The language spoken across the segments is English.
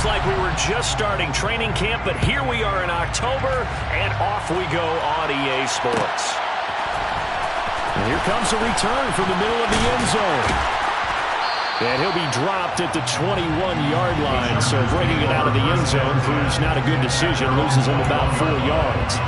like we were just starting training camp, but here we are in October, and off we go on EA Sports. And here comes a return from the middle of the end zone. And he'll be dropped at the 21-yard line, so bringing it out of the end zone proves not a good decision, loses him about 4 yards.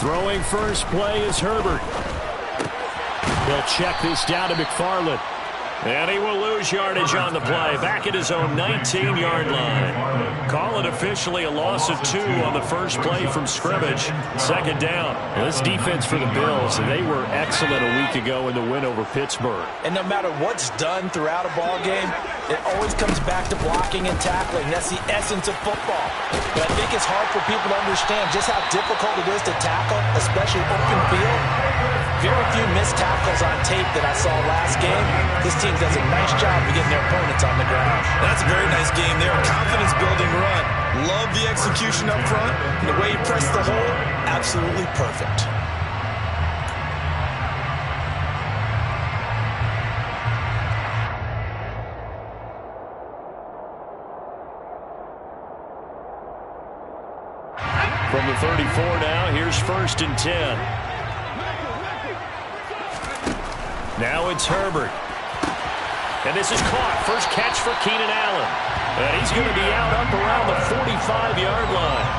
Throwing first play is Herbert. He'll check this down to McFarland. And he will lose yardage on the play. Back at his own 19-yard line. Call it officially a loss of 2 on the first play from scrimmage. Second down. Well, this defense for the Bills, they were excellent a week ago in the win over Pittsburgh. And no matter what's done throughout a ball game, it always comes back to blocking and tackling. That's the essence of football. But I think it's hard for people to understand just how difficult it is to tackle, especially open field. Very few missed tackles on tape that I saw last game. This team does a nice job of getting their opponents on the ground. That's a very nice game there. Confidence-building run. Love the execution up front. And the way he pressed the hole, absolutely perfect. From the 34 now, here's 1st and 10. Now it's Herbert. And this is caught. First catch for Keenan Allen. And he's going to be out up around the 45-yard line.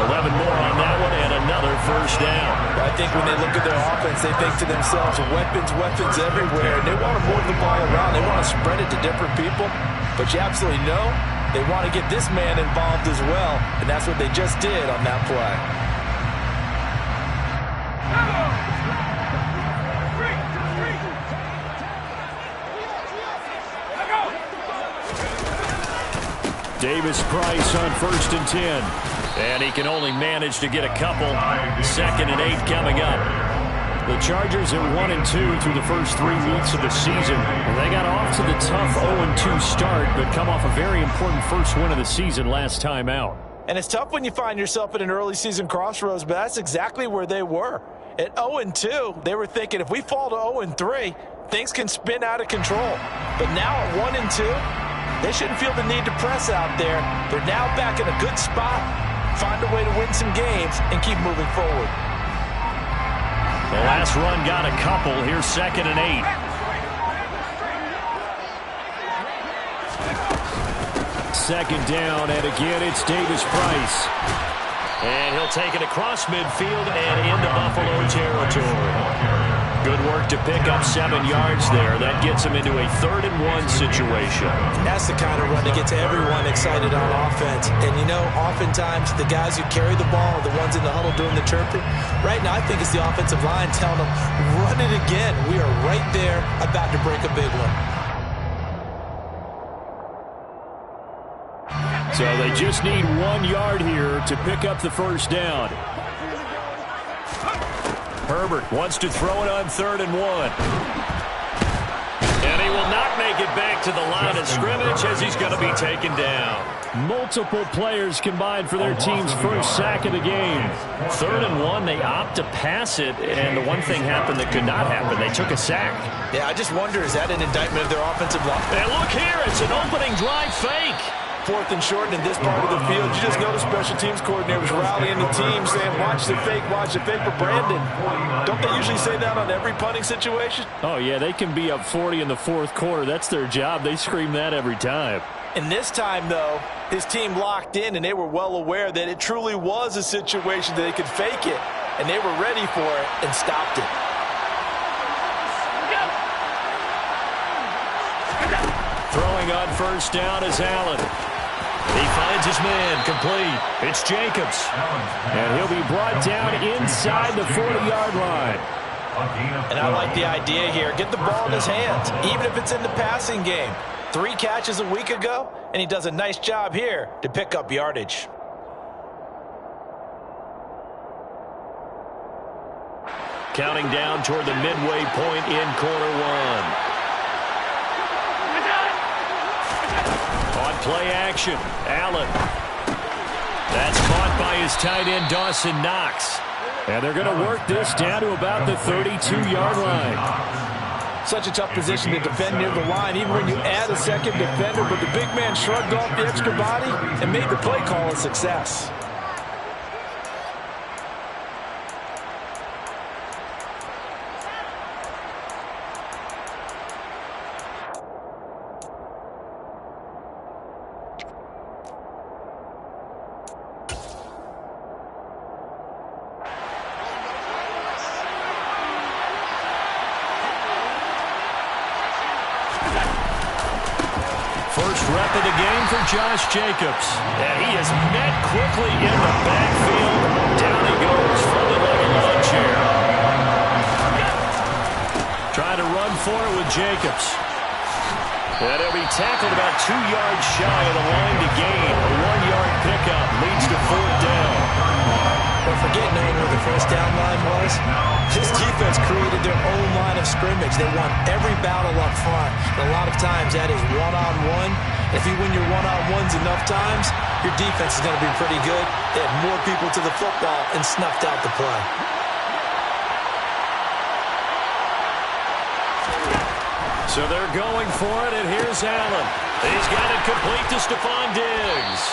11 more on that one and another first down. I think when they look at their offense, they think to themselves, weapons, weapons everywhere. And they want to move the ball around. They want to spread it to different people. But you absolutely know they want to get this man involved as well. And that's what they just did on that play. Davis-Price on 1st and 10. And he can only manage to get a couple. 2nd and 8 coming up. The Chargers are 1-2 through the first 3 weeks of the season. And they got off to the tough 0-2 start, but come off a very important first win of the season last time out. And it's tough when you find yourself at an early season crossroads, but that's exactly where they were. At 0-2, they were thinking if we fall to 0-3, things can spin out of control. But now at 1-2, they shouldn't feel the need to press out there. They're now back in a good spot. Find a way to win some games and keep moving forward. The last run got a couple. Here's 2nd and 8. Second down, and again it's Davis-Price. And he'll take it across midfield and into Buffalo territory. Good work to pick up 7 yards there. That gets him into a 3rd and 1 situation. That's the kind of run that gets everyone excited on offense. And, you know, oftentimes the guys who carry the ball are the ones in the huddle doing the chirping. Right now, I think it's the offensive line telling them, run it again. We are right there about to break a big one. So they just need 1 yard here to pick up the first down. Herbert wants to throw it on 3rd and 1. And he will not make it back to the line of scrimmage as he's going to be taken down. Multiple players combined for their team's first sack of the game. 3rd and 1, they opt to pass it, and the one thing happened that could not happen. They took a sack. Yeah, I just wonder, is that an indictment of their offensive line? And look here, it's an opening drive fake. 4th and short in this part of the field. You just know the special teams coordinators rallying the team saying, watch the fake for Brandon. Don't they usually say that on every punting situation? Oh, yeah, they can be up 40 in the 4th quarter. That's their job. They scream that every time. And this time, though, his team locked in, and they were well aware that it truly was a situation that they could fake it, and they were ready for it and stopped it. Throwing on first down is Allen. He finds his man, complete. It's Jacobs. And he'll be brought down inside the 40-yard line. And I like the idea here. Get the ball in his hands, even if it's in the passing game. 3 catches a week ago, and he does a nice job here to pick up yardage. Counting down toward the midway point in quarter 1. play action. Allen. That's caught by his tight end, Dawson Knox. And they're going to work this down to about the 32-yard line. Such a tough position to defend near the line, even when you add a second defender. But the big man shrugged off the extra body and made the play call a success. First rep of the game for Josh Jacobs. And he is met quickly in the backfield. Down he goes, folded like a lawn chair. Trying to run for it with Jacobs. And he'll be tackled about 2 yards shy of the line to gain. A 1-yard pickup leads to 4th down. But forget knowing where the first down line was. This defense created their own line of scrimmage. They won every battle up front. And a lot of times that is one-on-one. If you win your one-on-ones enough times, your defense is going to be pretty good. They had more people to the football and snuffed out the play. So they're going for it, and here's Allen. He's got it complete to Stephon Diggs.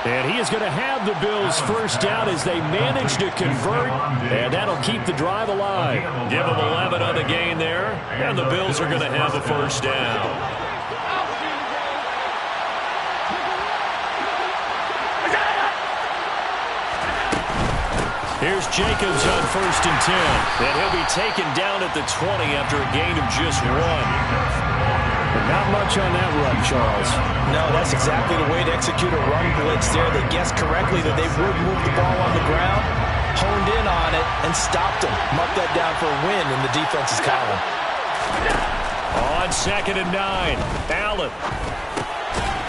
And he is going to have the Bills first down as they manage to convert, and that'll keep the drive alive. Give them 11 on the gain there, and the Bills are going to have a first down. Here's Jacobs on 1st and 10, and he'll be taken down at the 20 after a gain of just 1. Not much on that run, Charles. No, that's exactly the way to execute a run blitz there. They guessed correctly that they would move the ball on the ground, honed in on it, and stopped them. Mark that down for a win in the defense's column. On 2nd and 9, Allen.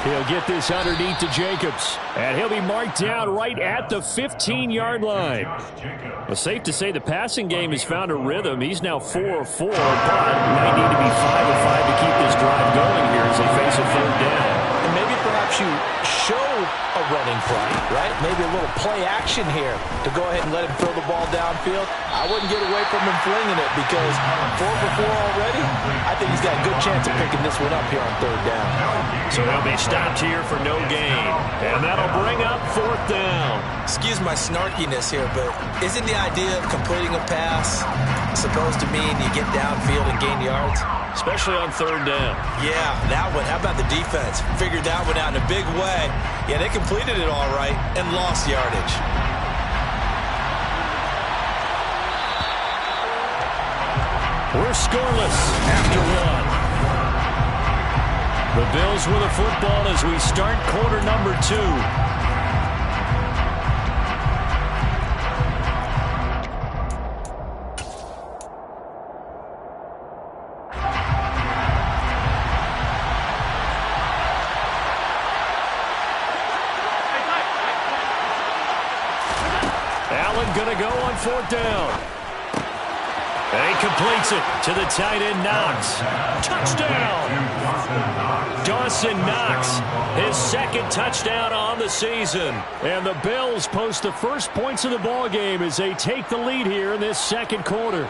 He'll get this underneath to Jacobs. And he'll be marked down right at the 15-yard line. Well, safe to say the passing game has found a rhythm. He's now 4 of 4, but might need to be 5 of 5 to keep this drive going here as they face a 3rd down. And maybe perhaps you show a running play, right? Maybe a little play action here to go ahead and let him throw the ball downfield. I wouldn't get away from him flinging it because 4 for 4 already. I think he's got a good chance of picking this one up here on 3rd down. So he'll be stopped here for no gain. And that'll bring up 4th down. Excuse my snarkiness here, but isn't the idea of completing a pass supposed to mean you get downfield and gain yards? Especially on 3rd down. Yeah, that one. How about the defense? Figured that one out in a big way. Yeah, they completed it all right and lost yardage. We're scoreless after 1. The Bills with a football as we start quarter number 2. Allen going to go on 4th down. And he completes it to the tight end, Knox. Touchdown! Dawson Knox, his 2nd touchdown on the season. And the Bills post the first points of the ballgame as they take the lead here in this 2nd quarter.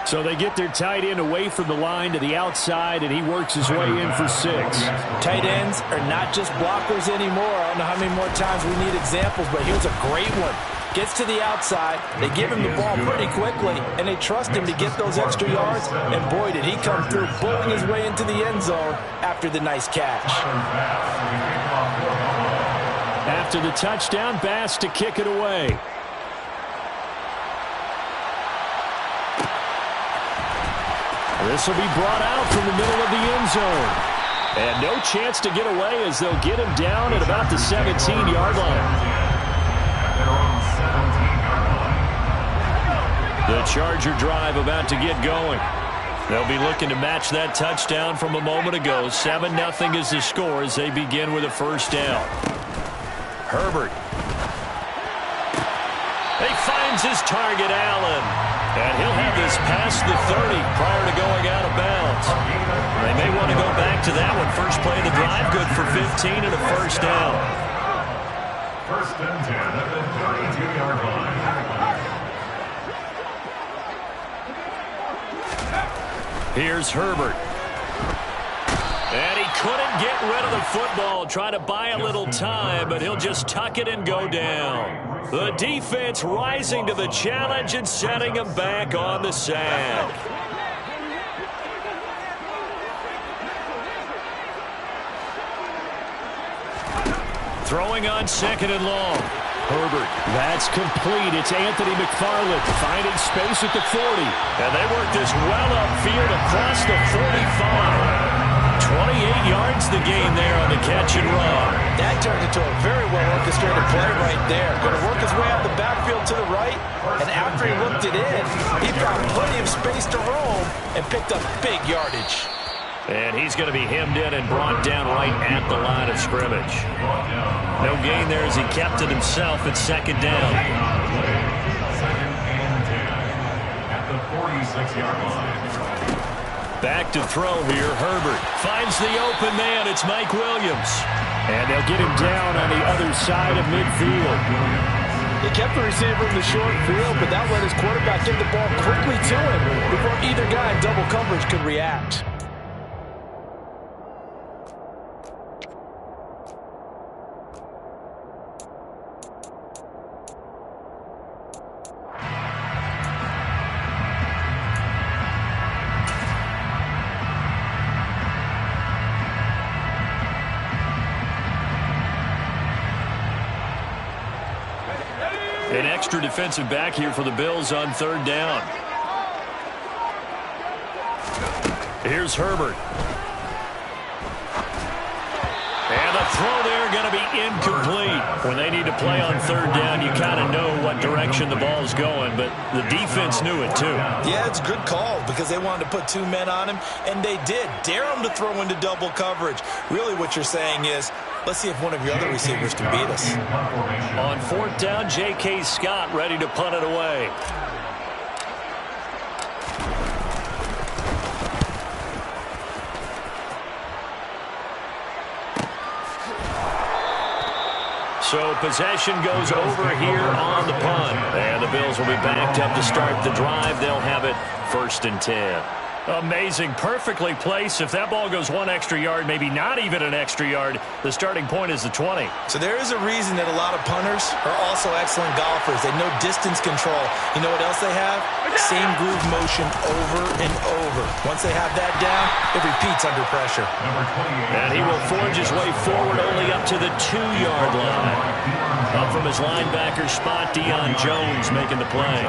So they get their tight end away from the line to the outside, and he works his way in for 6. Tight ends are not just blockers anymore. I don't know how many more times we need examples, but here's a great one. Gets to the outside, they give him the ball pretty quickly, and they trust him to get those extra yards, and boy, did he come through, bulling his way into the end zone after the nice catch. After the touchdown, Bass to kick it away. This will be brought out from the middle of the end zone. And no chance to get away as they'll get him down at about the 17-yard line. The Charger drive about to get going. They'll be looking to match that touchdown from a moment ago. 7-0 is the score as they begin with a first down. Herbert. He finds his target, Allen. And he'll have this past the 30 prior to going out of bounds. They may want to go back to that one. First play of the drive, good for 15 and a first down. First and 10 at the 32-yard line. Here's Herbert. And he couldn't get rid of the football. Try to buy a little time, but he'll just tuck it and go down. The defense rising to the challenge and setting him back on the sack. Throwing on second and long. Herbert, that's complete. It's Anthony McFarland finding space at the 40. And they work this well upfield across the 45. 28 yards the gain there on the catch and run. That turned into a very well-orchestrated play right there. Going to work his way out the backfield to the right, and after he looked it in, he found plenty of space to roam and picked up big yardage. And he's going to be hemmed in and brought down right at the line of scrimmage. No gain there as he kept it himself at second down. Second and 10 at the 46-yard line. Back to throw here. Herbert finds the open man. It's Mike Williams. And they'll get him down on the other side of midfield. They kept the receiver in the short field, but that let his quarterback get the ball quickly to him before either guy in double coverage could react. An extra defensive back here for the Bills on third down. Here's Herbert. And the throw there going to be incomplete. When they need to play on third down, you kind of know what direction the ball's going, but the defense knew it too. Yeah, it's a good call because they wanted to put two men on him, and they did. Dare him to throw into double coverage. Really what you're saying is, let's see if one of your other receivers can beat us. On fourth down, J.K. Scott ready to punt it away. So possession goes over here on the punt. And the Bills will be backed up to start the drive. They'll have it first and 10. Amazing. Perfectly placed. If that ball goes one extra yard, maybe not even an extra yard, the starting point is the 20. So there is a reason that a lot of punters are also excellent golfers. They know distance control. You know what else they have? Same groove motion over and over. Once they have that down, it repeats under pressure. And he will forge his way forward only up to the 2-yard line. Up from his linebacker spot, Deion Jones making the play.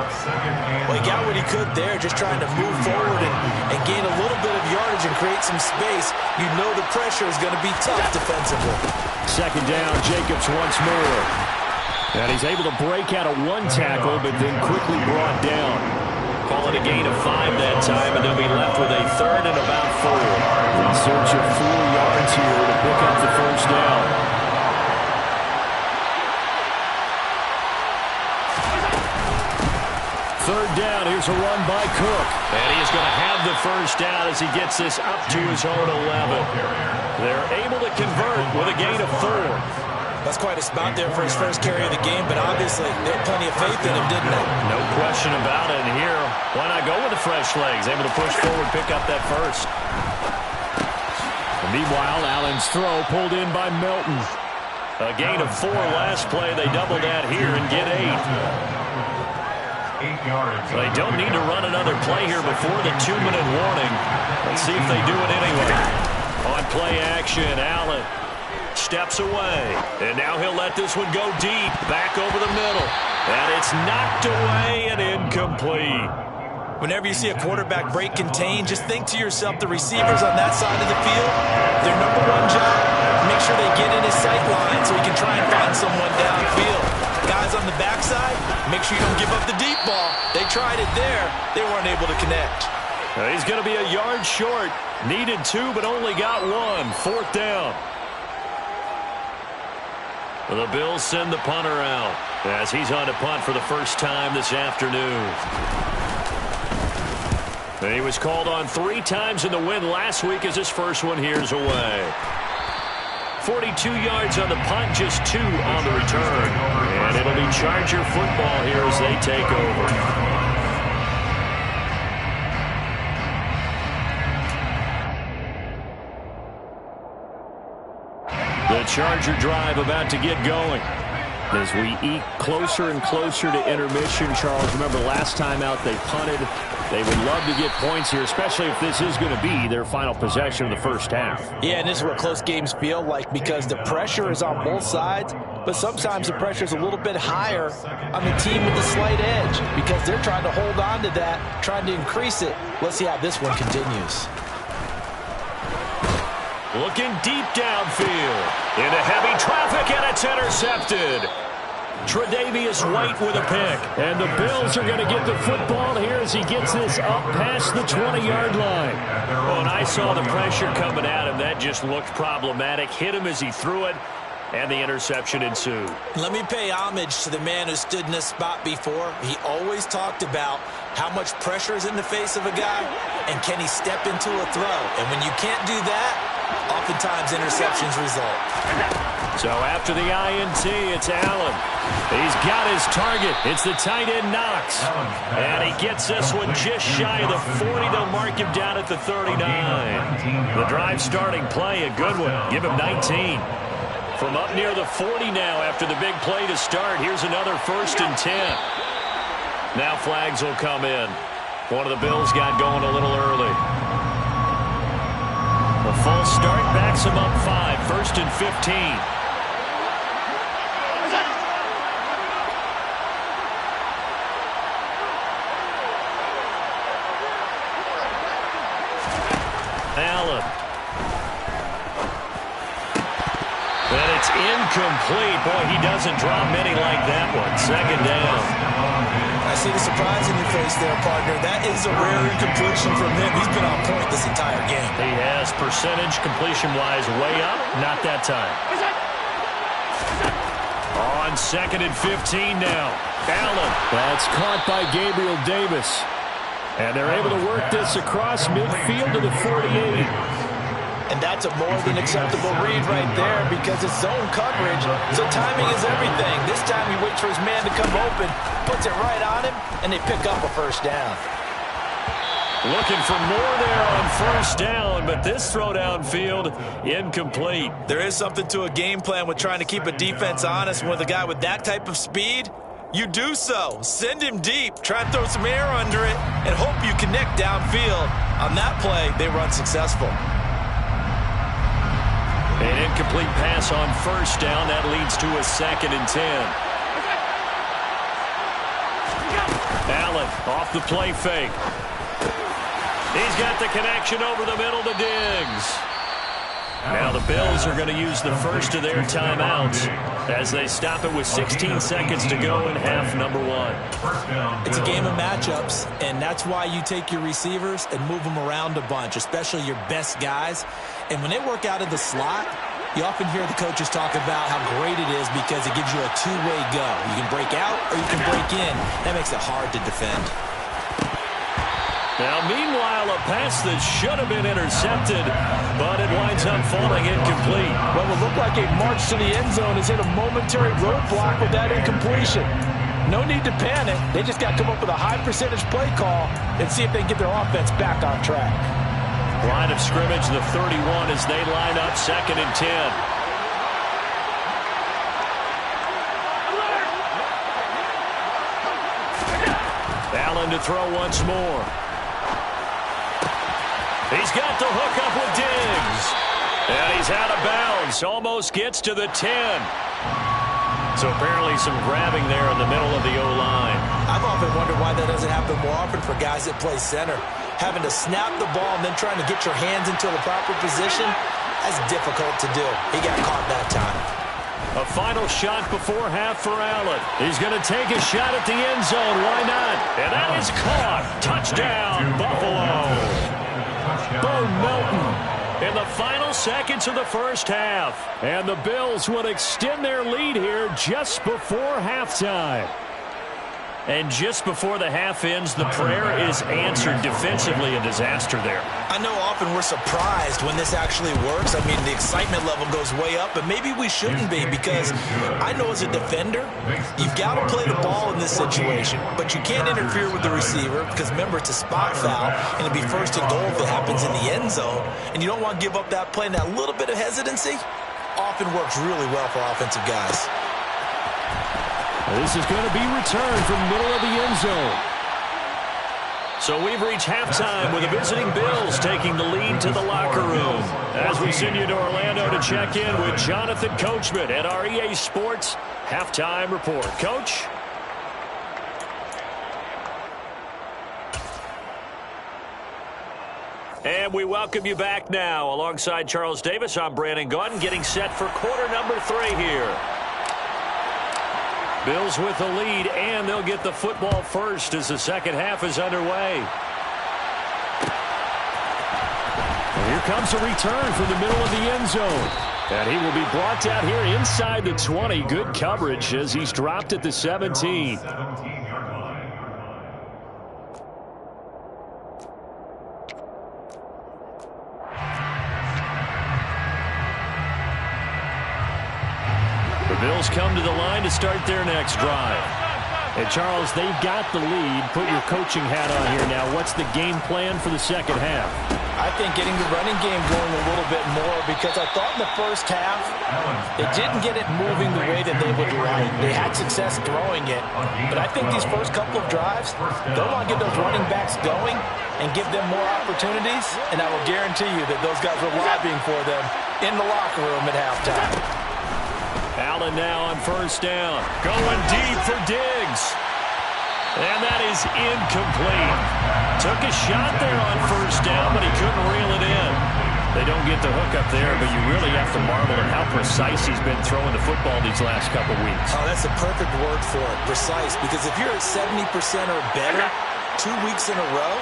Well, he got what he could there, just trying to move forward and gain a little bit of yardage and create some space. You know the pressure is going to be tough defensively. Second down, Jacobs once more. And he's able to break out of one tackle, but then quickly brought down. Call it a gain of 5 that time, and they'll be left with a third and about 4. In search of 4 yards here to pick up the first down. Third down, here's a run by Cook. And he is going to have the first down as he gets this up to his own 11. They're able to convert with a gain of 4. That's quite a spot there for his first carry of the game, but obviously they had plenty of faith in him, didn't they? No question about it. And here, why not go with the fresh legs? Able to push forward, pick up that first. And meanwhile, Allen's throw pulled in by Melton. A gain of 4 last play. They double that here and get 8. 8 yards. They don't need to run another play here before the 2-minute warning. Let's see if they do it anyway. On play action, Allen steps away. And now he'll let this one go deep. Back over the middle. And it's knocked away and incomplete. Whenever you see a quarterback break contain, just think to yourself, the receivers on that side of the field, their number one job, make sure they get in his sight line so he can try and find someone downfield. Guys on the backside, make sure you don't give up the deep ball. They tried it there. They weren't able to connect. He's going to be a yard short. Needed 2, but only got 1. Fourth down. The Bills send the punter out as he's on to punt for the first time this afternoon. And he was called on 3 times in the win last week as his first one here's away. 42 yards on the punt, just 2 on the return. And it'll be Charger football here as they take over. The Charger drive about to get going. As we eke closer and closer to intermission, Charles, remember last time out they punted. They would love to get points here, especially if this is going to be their final possession of the first half. Yeah, and this is what close games feel like because the pressure is on both sides, but sometimes the pressure is a little bit higher on the team with the slight edge because they're trying to hold on to that, trying to increase it. Let's see how this one continues. Looking deep downfield. Into heavy traffic, and it's intercepted. Tre'Davious White with a pick. And the Bills are going to get the football here as he gets this up past the 20-yard line. Oh, and I saw the pressure coming at him. That just looked problematic. Hit him as he threw it, and the interception ensued. Let me pay homage to the man who stood in this spot before. He always talked about how much pressure is in the face of a guy, and can he step into a throw. And when you can't do that, oftentimes interceptions result. So after the INT, it's Allen. He's got his target. It's the tight end Knox. And he gets this one just shy of the 40. They'll mark him down at the 39. The drive starting play, a good one. Give him 19. From up near the 40 now after the big play to start. Here's another 1st and 10. Now flags will come in. One of the Bills got going a little early. A false start backs him up 5. 1st and 15. Allen. And it's incomplete. Boy, he doesn't drop many like that one. 2nd down. I see the surprise in your face there, partner. That is a rare incompletion from him. He's been on point this entire game. He has percentage completion-wise way up. Not that time. On 2nd and 15 now. Allen. That's caught by Gabriel Davis. And they're able to work this across midfield to the 48. And that's a more than acceptable read right there because it's zone coverage, so timing is everything. This time he waits for his man to come open, puts it right on him, and they pick up a 1st down. Looking for more there on 1st down, but this throw downfield, incomplete. There is something to a game plan with trying to keep a defense honest. With a guy with that type of speed, you do so. Send him deep. Try and throw some air under it and hope you connect downfield. On that play, they were unsuccessful. An incomplete pass on 1st down. That leads to a 2nd and 10. Allen off the play fake. He's got the connection over the middle to Diggs. Now the Bills are going to use the first of their timeouts as they stop it with 16 seconds to go in half number 1. It's a game of matchups, and that's why you take your receivers and move them around a bunch, especially your best guys. And when they work out of the slot, you often hear the coaches talk about how great it is because it gives you a two-way go. You can break out or you can break in. That makes it hard to defend. Now, meanwhile, a pass that should have been intercepted, but it winds up falling incomplete. Well, it looked like a march to the end zone has hit a momentary roadblock with that incompletion. No need to panic. They just got to come up with a high percentage play call and see if they can get their offense back on track. Line of scrimmage, the 31 as they line up 2nd and 10. Allen to throw once more. He's got the hook up with Diggs. And he's out of bounds. Almost gets to the 10. So apparently some grabbing there in the middle of the O-line. I've often wondered why that doesn't happen more often for guys that play center. Having to snap the ball and then trying to get your hands into the proper position, that's difficult to do. He got caught that time. A final shot before half for Allen. He's going to take a shot at the end zone. Why not? And that is caught. Touchdown, Buffalo. Bo Melton in the final seconds of the first half. And the Bills will extend their lead here just before halftime. And just before the half ends, the prayer is answered defensively. A disaster there. I know often we're surprised when this actually works. I mean, the excitement level goes way up, but maybe we shouldn't be, because I know as a defender, you've got to play the ball in this situation, but you can't interfere with the receiver because, remember, it's a spot foul, and it'd be first and goal if it happens in the end zone, and you don't want to give up that play, and that little bit of hesitancy often works really well for offensive guys. This is going to be returned from the middle of the end zone. So we've reached halftime with the visiting Bills taking the lead to the locker room. As we send you to Orlando to check in with Jonathan Coachman at our EA Sports Halftime Report. Coach? And we welcome you back now. Alongside Charles Davis, I'm Brandon Gaudin, getting set for quarter number 3 here. Bills with the lead, and they'll get the football first as the second half is underway. And here comes a return from the middle of the end zone. And he will be brought down here inside the 20. Good coverage as he's dropped at the 17. Bills come to the line to start their next drive. And Charles, they've got the lead. Put your coaching hat on here now. What's the game plan for the second half? I think getting the running game going a little bit more, because I thought in the first half they didn't get it moving the way that they would like. They had success throwing it, but I think these first couple of drives, they'll want to get those running backs going and give them more opportunities, and I will guarantee you that those guys were lobbying for them in the locker room at halftime. Allen now on first down. Going deep for Diggs. And that is incomplete. Took a shot there on first down, but he couldn't reel it in. They don't get the hook up there, but you really have to marvel at how precise he's been throwing the football these last couple weeks. Oh, that's a perfect word for it, precise, because if you're at 70% or better 2 weeks in a row,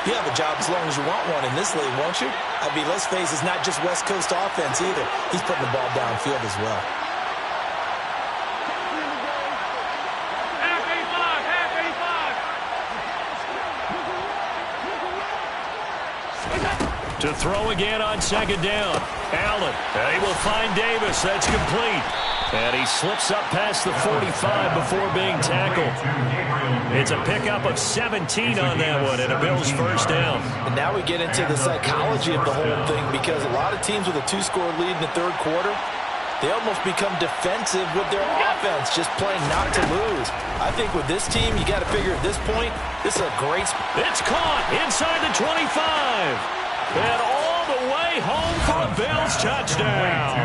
you have a job as long as you want one in this league, won't you? I mean, let's face it, it's not just West Coast offense either. He's putting the ball downfield as well. To throw again on second down. Allen able to find Davis. That's complete. And he slips up past the 45 before being tackled. It's a pickup of 17 on that one, and a Bills first down. And now we get into the psychology of the whole thing, because a lot of teams with a 2-score lead in the third quarter, they almost become defensive with their offense, just playing not to lose. I think with this team, you got to figure at this point, this is a great... It's caught inside the 25. And all the way home for a Bills touchdown.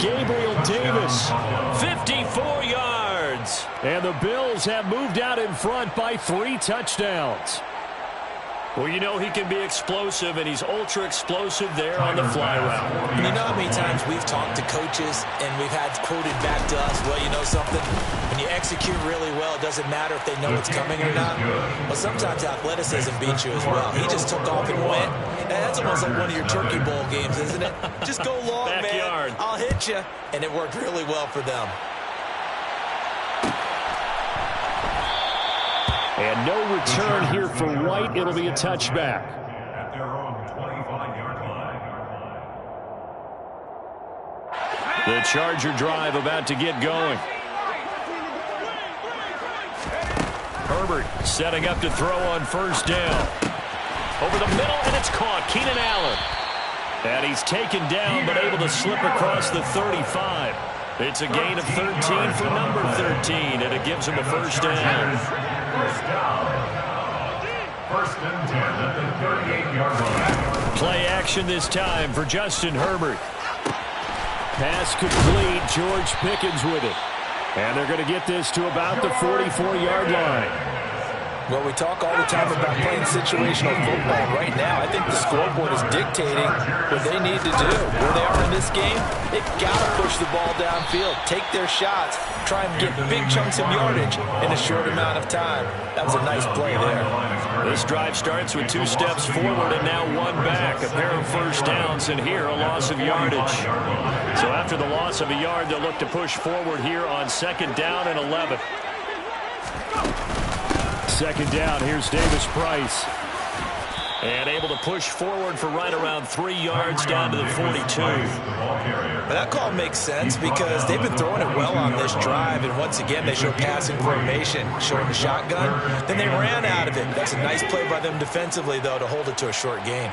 Gabriel Davis, 54 yards. And the Bills have moved out in front by 3 touchdowns. Well, you know he can be explosive, and he's ultra-explosive there on the fly route. And you know how many times we've talked to coaches and we've had quoted back to us, well, you know something? When you execute really well, it doesn't matter if they know it's coming or not. But sometimes athleticism beats you as well. He just took off and went. And that's almost like one of your Turkey Bowl games, isn't it? Just go long, Backyard. man. I'll hit you. And it worked really well for them. And no return here for White. It'll be a touchback. At their own 25-yard line. The Charger drive about to get going. Herbert setting up to throw on first down. Over the middle, and it's caught. Keenan Allen. And he's taken down, but able to slip across the 35. It's a gain of 13 for number 13, and it gives him a first down. First down. First and 10 at the 38-yard line. Play action this time for Justin Herbert. Pass complete. George Pickens with it. And they're going to get this to about the 44-yard line. Well, we talk all the time about playing situational football. Right now, I think the scoreboard is dictating what they need to do. Where they are in this game, they've got to push the ball downfield, take their shots, try and get big chunks of yardage in a short amount of time. That was a nice play there. This drive starts with 2 steps forward and now 1 back. A pair of first downs, and here a loss of yardage. So after the loss of a yard, they'll look to push forward here on 2nd down and 11. 2nd down, here's Davis Price. And able to push forward for right around 3 yards down to the 42. But that call makes sense because they've been throwing it well on this drive, and once again they show passing formation, showing the shotgun. Then they ran out of it. That's a nice play by them defensively, though, to hold it to a short gain.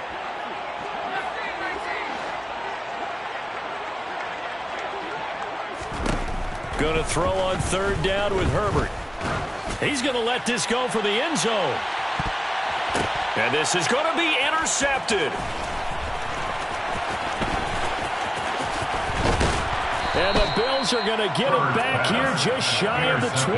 Going to throw on 3rd down with Herbert. He's going to let this go for the end zone. And this is going to be intercepted. And the Bills are going to get it back here just shy of the 20.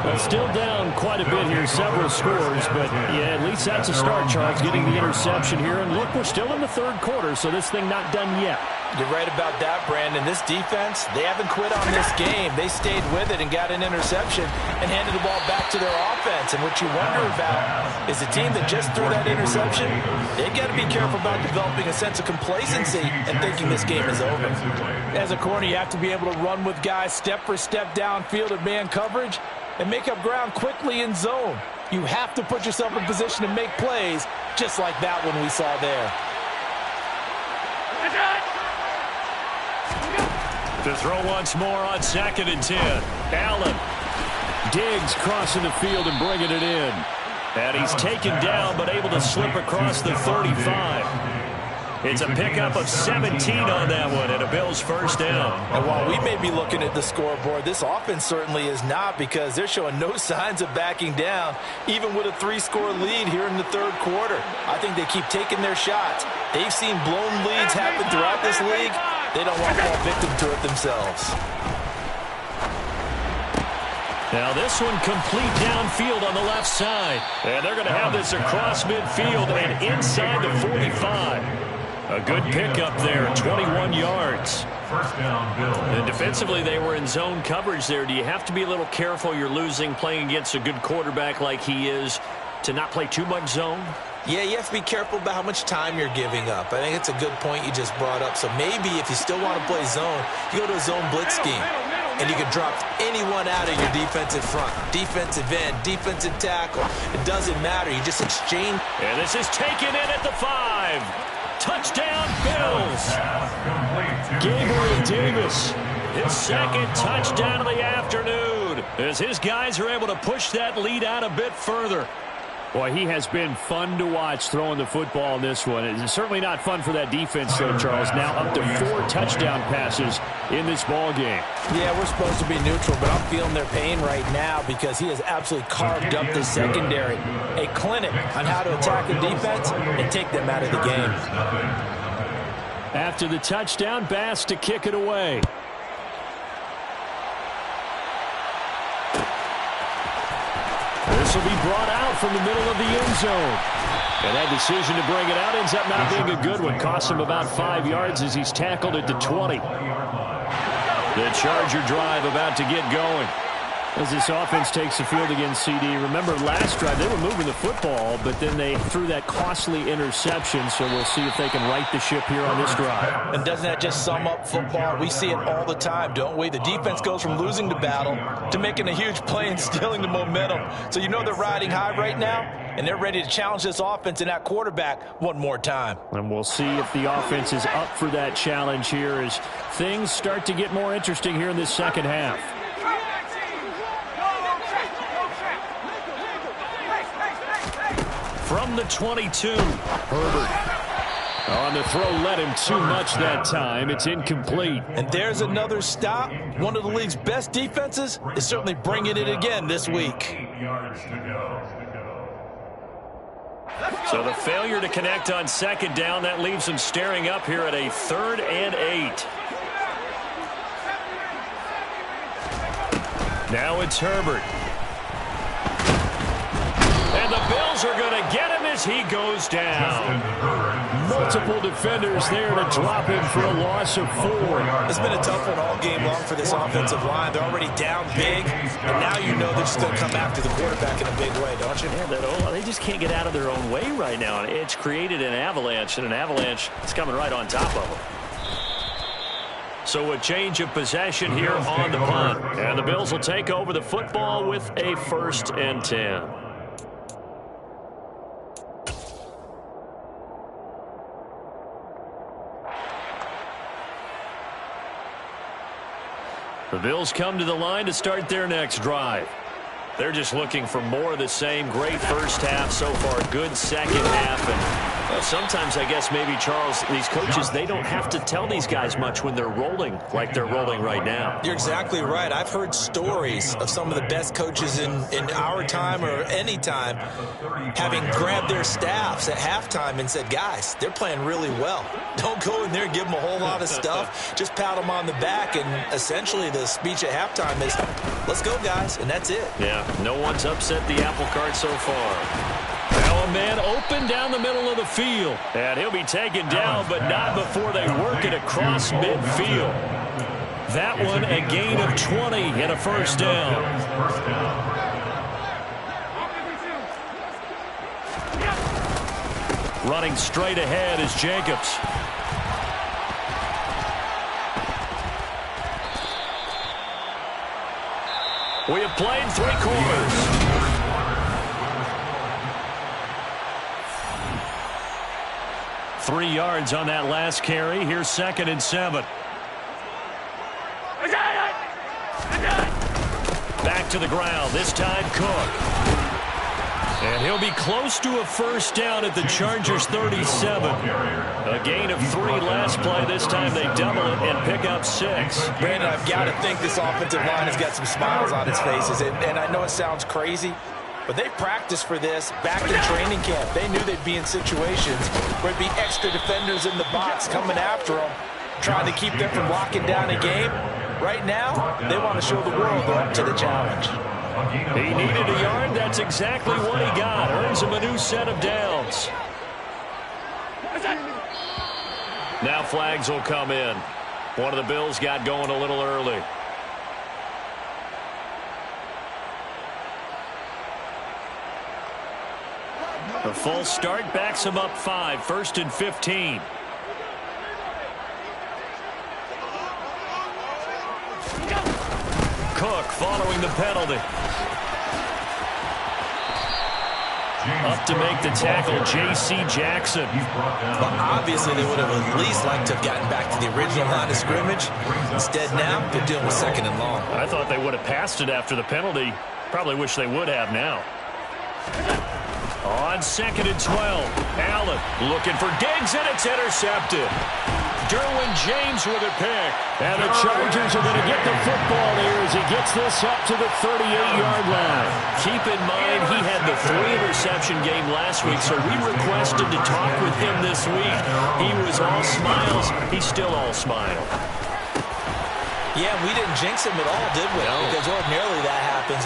But still down quite a bit here, several scores. But, yeah, at least that's a start, Charles, getting the interception here. And, look, we're still in the 3rd quarter, so this thing not done yet. You're right about that, Brandon. This defense, they haven't quit on this game. They stayed with it and got an interception and handed the ball back to their offense. And what you wonder about is the team that just threw that interception, they've got to be careful about developing a sense of complacency and thinking this game is over. As a corner, you have to be able to run with guys step for step downfield at man coverage and make up ground quickly in zone. You have to put yourself in position to make plays just like that one we saw there. To throw once more on 2nd and 10. Allen. Diggs crossing the field and bringing it in. And he's taken down but able to slip across the 35. It's a pickup of 17 on that one and a Bills first down. And while we may be looking at the scoreboard, this offense certainly is not, because they're showing no signs of backing down, even with a 3-score lead here in the 3rd quarter. I think they keep taking their shots. They've seen blown leads happen throughout this league. They don't want to fall victim to it themselves. Now this one complete downfield on the left side. And they're going to have this across midfield and inside the 45. A good pickup there, 21 yards. First down, Bills. And defensively, they were in zone coverage there. Do you have to be a little careful? You're losing playing against a good quarterback like he is to not play too much zone? Yeah, you have to be careful about how much time you're giving up. I think it's a good point you just brought up. So maybe if you still want to play zone, you go to a zone blitz scheme. And you can drop anyone out of your defensive front. Defensive end, defensive tackle. It doesn't matter. You just exchange. And this is taken in at the 5. Touchdown, Bills. Gabriel Davis. His 2nd touchdown of the afternoon as his guys are able to push that lead out a bit further. Boy, he has been fun to watch throwing the football in this one. It's certainly not fun for that defense, though, Charles. Now up to 4 touchdown passes in this ball game. Yeah, we're supposed to be neutral, but I'm feeling their pain right now because he has absolutely carved up the secondary. A clinic on how to attack a defense and take them out of the game. After the touchdown, Bass to kick it away. This will be brought out from the middle of the end zone. And that decision to bring it out ends up not being a good one. Costs him about 5 yards as he's tackled at the 20. The Charger drive about to get going. As this offense takes the field against CD. Remember last drive they were moving the football, but then they threw that costly interception. So we'll see if they can right the ship here on this drive. And doesn't that just sum up football? We see it all the time, don't we? The defense goes from losing the battle to making a huge play and stealing the momentum. So you know they're riding high right now, and they're ready to challenge this offense and that quarterback one more time. And we'll see if the offense is up for that challenge here as things start to get more interesting here in this second half. From the 22, Herbert on the throw, led him too much that time. It's incomplete. And there's another stop. One of the league's best defenses is certainly bringing it again this week. 8 yards to go. So the failure to connect on 2nd down, that leaves them staring up here at a 3rd and 8. Now it's Herbert. Bills are going to get him as he goes down. Multiple defenders there to drop him for a loss of 4. It's been a tough one all game long for this offensive line. They're already down big, and now you know they're just going to come after the quarterback in a big way, don't you? Yeah, they just can't get out of their own way right now. And it's created an avalanche, and an avalanche is coming right on top of them. So a change of possession here on the punt. And the Bills will take over the football with a 1st and 10. The Bills come to the line to start their next drive. They're just looking for more of the same. Great first half so far. Good second half. And well, sometimes I guess maybe, Charles, these coaches, they don't have to tell these guys much when they're rolling like they're rolling right now. You're exactly right. I've heard stories of some of the best coaches in our time or any time having grabbed their staffs at halftime and said, guys, they're playing really well. Don't go in there and give them a whole lot of stuff. Just pat them on the back. And essentially the speech at halftime is, let's go, guys. And that's it. Yeah, no one's upset the apple cart so far. Now a man open down the middle of the field. And he'll be taken down, but not before they work it across midfield. That one a gain of 20 and a 1st down. Running straight ahead is Jacobs. We have played 3 quarters. Three yards on that last carry. Here's 2nd and 7. Back to the ground. This time Cook. And he'll be close to a 1st down at the Chargers' 37. A gain of 3 last play. This time they double it and pick up 6. Brandon, I've got to think this offensive line has got some smiles on its faces. And I know it sounds crazy, but they practiced for this back in training camp. They knew they'd be in situations where it'd be extra defenders in the box coming after them, trying to keep them from locking down a game. Right now, they want to show the world they're up to the challenge. He needed a yard. That's exactly what he got. Earns him a new set of downs. Now flags will come in. One of the Bills got going a little early. A false start backs him up 5. 1st and 15. Cook following the penalty. Up to make the tackle, J.C. Jackson. Well, obviously, they would have at least liked to have gotten back to the original line of scrimmage. Instead, now, they're dealing with 2nd and long. I thought they would have passed it after the penalty. Probably wish they would have now. On 2nd and 12, Allen looking for Diggs, and it's intercepted. Derwin James with a pick. And the Chargers are going to get the football here as he gets this up to the 38-yard line. Keep in mind he had the 3-interception game last week, so we requested to talk with him this week. He was all smiles. He's still all smile. Yeah, we didn't jinx him at all, did we? No. Because ordinarily that happens.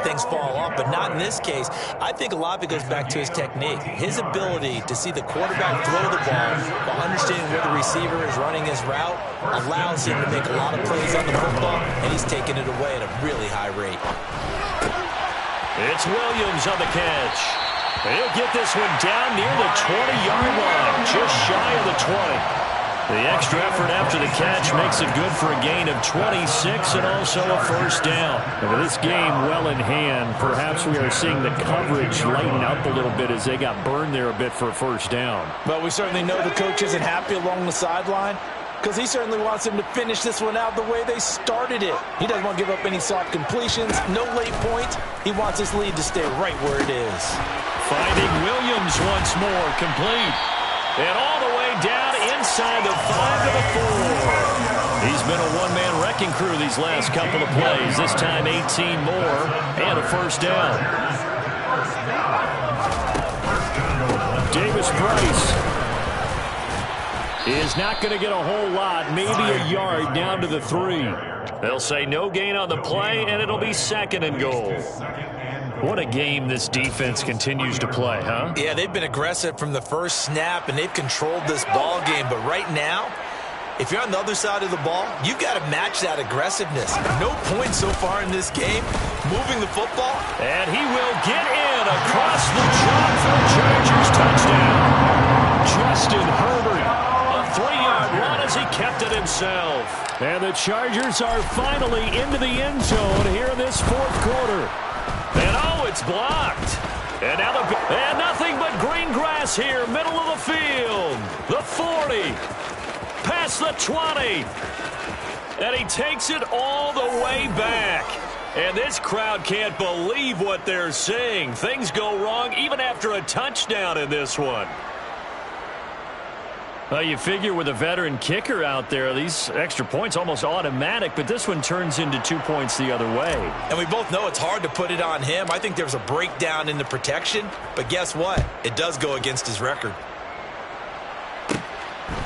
Things fall off, but not in this case. I think a lot of it goes back to his technique. His ability to see the quarterback throw the ball while understanding where the receiver is running his route allows him to make a lot of plays on the football, and he's taking it away at a really high rate. It's Williams on the catch. He'll get this one down near the 20-yard line, just shy of the 20. The extra effort after the catch makes it good for a gain of 26 and also a 1st down. And with this game well in hand, perhaps we are seeing the coverage lighten up a little bit as they got burned there a bit for a 1st down. But we certainly know the coach isn't happy along the sideline because he certainly wants them to finish this one out the way they started it. He doesn't want to give up any soft completions, no late points. He wants his lead to stay right where it is. Finding Williams once more, complete. And all the way down inside the 5 to the 4. He's been a one-man wrecking crew these last couple of plays. This time 18 more and a 1st down. Davis Price is not going to get a whole lot, maybe a yard down to the 3. They'll say no gain on the play, and it'll be 2nd and goal. What a game this defense continues to play, huh? Yeah, they've been aggressive from the first snap, and they've controlled this ball game. But right now, if you're on the other side of the ball, you've got to match that aggressiveness. No points so far in this game. Moving the football. And he will get in across the chalk for the Chargers touchdown. Justin Herbert, a 3-yard run as he kept it himself. And the Chargers are finally into the end zone here in this fourth quarter. And it's blocked. And now and nothing but green grass here, middle of the field. The 40. Past the 20. And he takes it all the way back. And this crowd can't believe what they're seeing. Things go wrong even after a touchdown in this one. Well, you figure with a veteran kicker out there, these extra points almost automatic, but this one turns into 2 points the other way. And we both know it's hard to put it on him. I think there's a breakdown in the protection, but guess what? It does go against his record.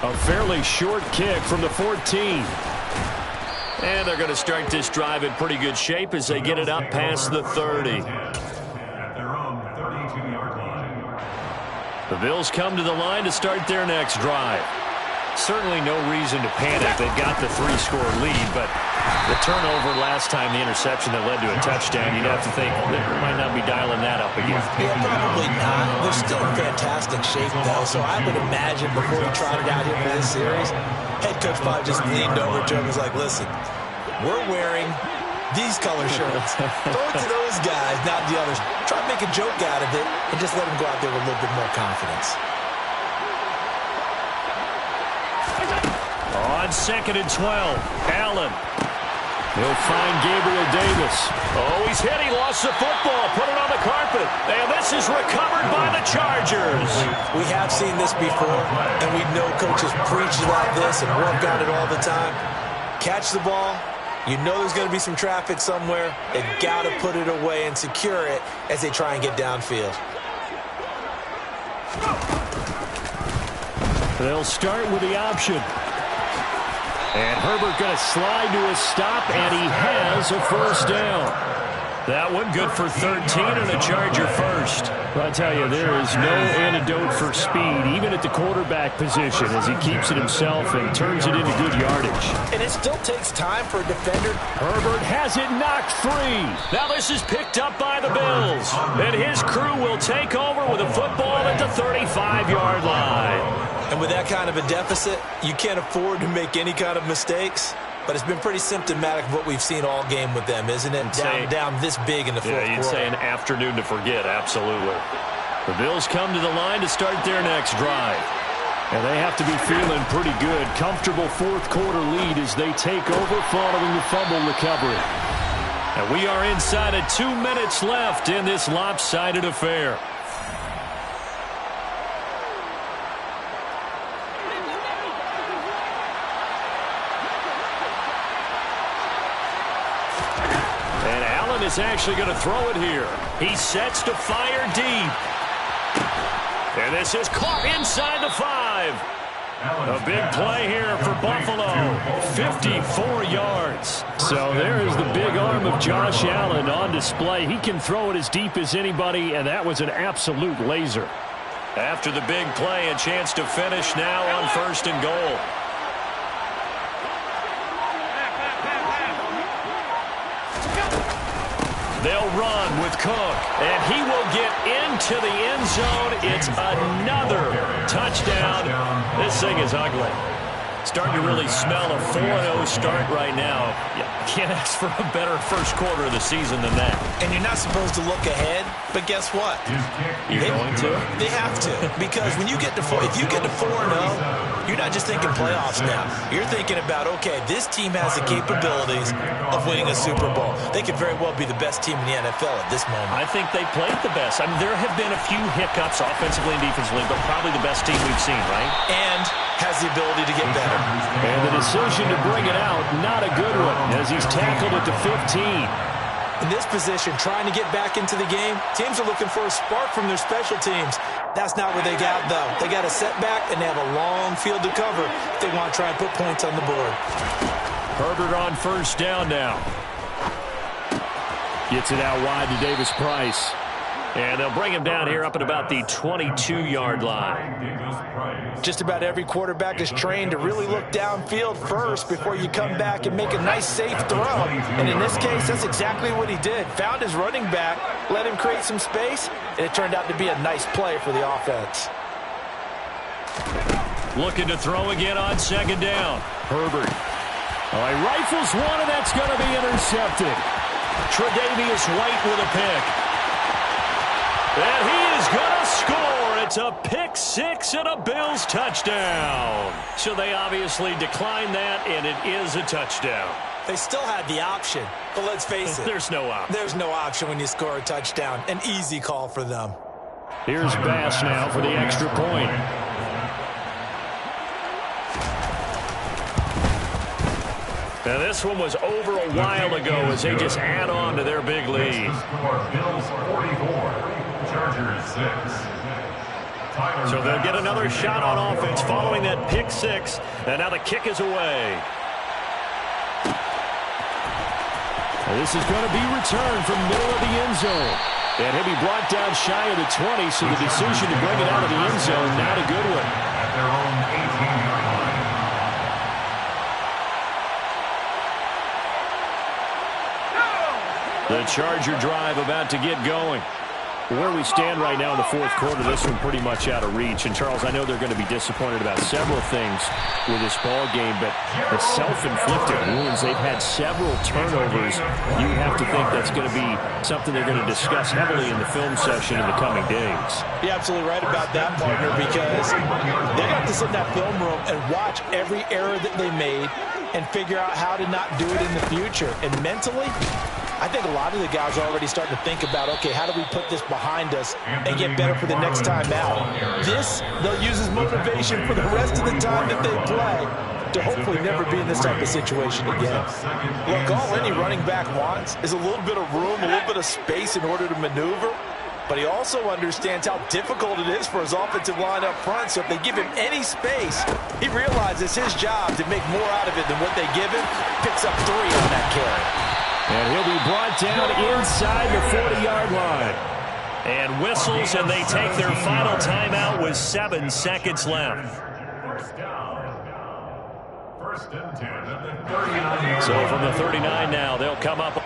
A fairly short kick from the 14. And they're going to start this drive in pretty good shape as they get it up past the 30. At their own 32-yard line. The Bills come to the line to start their next drive. Certainly no reason to panic. They've got the 3-score lead, but the turnover last time, the interception that led to a touchdown, you'd have to think they might not be dialing that up again. Yeah, probably not. They're still in fantastic shape, though, so I would imagine before we trotted out here for this series, head coach probably just leaned over to him and was like, listen, we're wearing these color shirts. Throw it to those guys, not the others. Try to make a joke out of it and just let them go out there with a little bit more confidence. On 2nd and 12, Allen. He'll find Gabriel Davis. Oh, he's hit. He lost the football. Put it on the carpet. And this is recovered by the Chargers. We have seen this before, and we know coaches preach about this and work on it all the time. Catch the ball. You know there's going to be some traffic somewhere. They've got to put it away and secure it as they try and get downfield. They'll start with the option. And Herbert going to slide to a stop, and he has a first down. That one good for 13 and a Charger first. Well, I tell you, there is no antidote for speed, even at the quarterback position, as he keeps it himself and turns it into good yardage. And it still takes time for a defender. Herbert has it knocked free. Now this is picked up by the Bills. And his crew will take over with a football at the 35-yard line. And with that kind of a deficit, you can't afford to make any kind of mistakes. But it's been pretty symptomatic of what we've seen all game with them, isn't it? Down this big in the fourth quarter. Yeah, you'd say an afternoon to forget, absolutely. The Bills come to the line to start their next drive. And they have to be feeling pretty good. Comfortable fourth quarter lead as they take over following the fumble recovery. And we are inside of 2 minutes left in this lopsided affair. Is actually going to throw it here. He sets to fire deep. And this is caught inside the 5. A big play here for Buffalo. 54 yards. So there is the big arm of Josh Allen on display. He can throw it as deep as anybody, and that was an absolute laser. After the big play, a chance to finish now on 1st and goal. They'll run with Cook, and he will get into the end zone. It's another touchdown. This thing is ugly. Starting to really smell a 4-0 start right now. You can't ask for a better first quarter of the season than that. And you're not supposed to look ahead, but guess what? You're going to? They have to, because when you get to if you get to 4-0, you're not just thinking playoffs now. You're thinking about, okay, this team has the capabilities of winning a Super Bowl. They could very well be the best team in the NFL at this moment. I think they played the best. I mean, there have been a few hiccups offensively and defensively, but probably the best team we've seen, right? And has the ability to get better. And the decision to bring it out, not a good one, as he's tackled at the 15. In this position, trying to get back into the game, teams are looking for a spark from their special teams. That's not what they got, though. They got a setback, and they have a long field to cover if they want to try and put points on the board. Herbert on 1st down now. Gets it out wide to Davis Price. And they'll bring him down here up at about the 22-yard line. Just about every quarterback is trained to really look downfield first before you come back and make a nice, safe throw. And in this case, that's exactly what he did. Found his running back, let him create some space, and it turned out to be a nice play for the offense. Looking to throw again on second down. Herbert. Oh, he rifles one, and that's going to be intercepted. Tre'Davious White with a pick. And he is going to score. It's a pick six and a Bills touchdown. So they obviously declined that, and it is a touchdown. They still had the option, but let's face it. There's no option. There's no option when you score a touchdown. An easy call for them. Here's Bass now for the extra point. Now this one was over a while ago as they just add on to their big lead. Bills 44. Chargers 6. So they'll get another shot on offense following that pick six. And now the kick is away. And this is going to be returned from middle of the end zone. And he'll be brought down shy of the 20, so the decision to bring it out of the end zone, not a good one. At their own 18-yard line. The Charger drive about to get going. Where we stand right now in the fourth quarter, this one pretty much out of reach. And, Charles, I know they're going to be disappointed about several things with this ball game, but the self-inflicted wounds, they've had several turnovers. You have to think that's going to be something they're going to discuss heavily in the film session in the coming days. You're absolutely right about that, partner, because they got to sit in that film room and watch every error that they made and figure out how to not do it in the future. And mentally, I think a lot of the guys are already starting to think about, okay, how do we put this behind us and get better for the next time out? This, they'll use as motivation for the rest of the time that they play to hopefully never be in this type of situation again. Look, all any running back wants is a little bit of room, a little bit of space in order to maneuver, but he also understands how difficult it is for his offensive line up front, so if they give him any space, he realizes his job to make more out of it than what they give him, picks up 3 on that carry. And he'll be brought down inside the 40-yard line. And whistles, and they take their final timeout with 7 seconds left. First down. First and 10 at the 39-yard line. So from the 39 now, they'll come up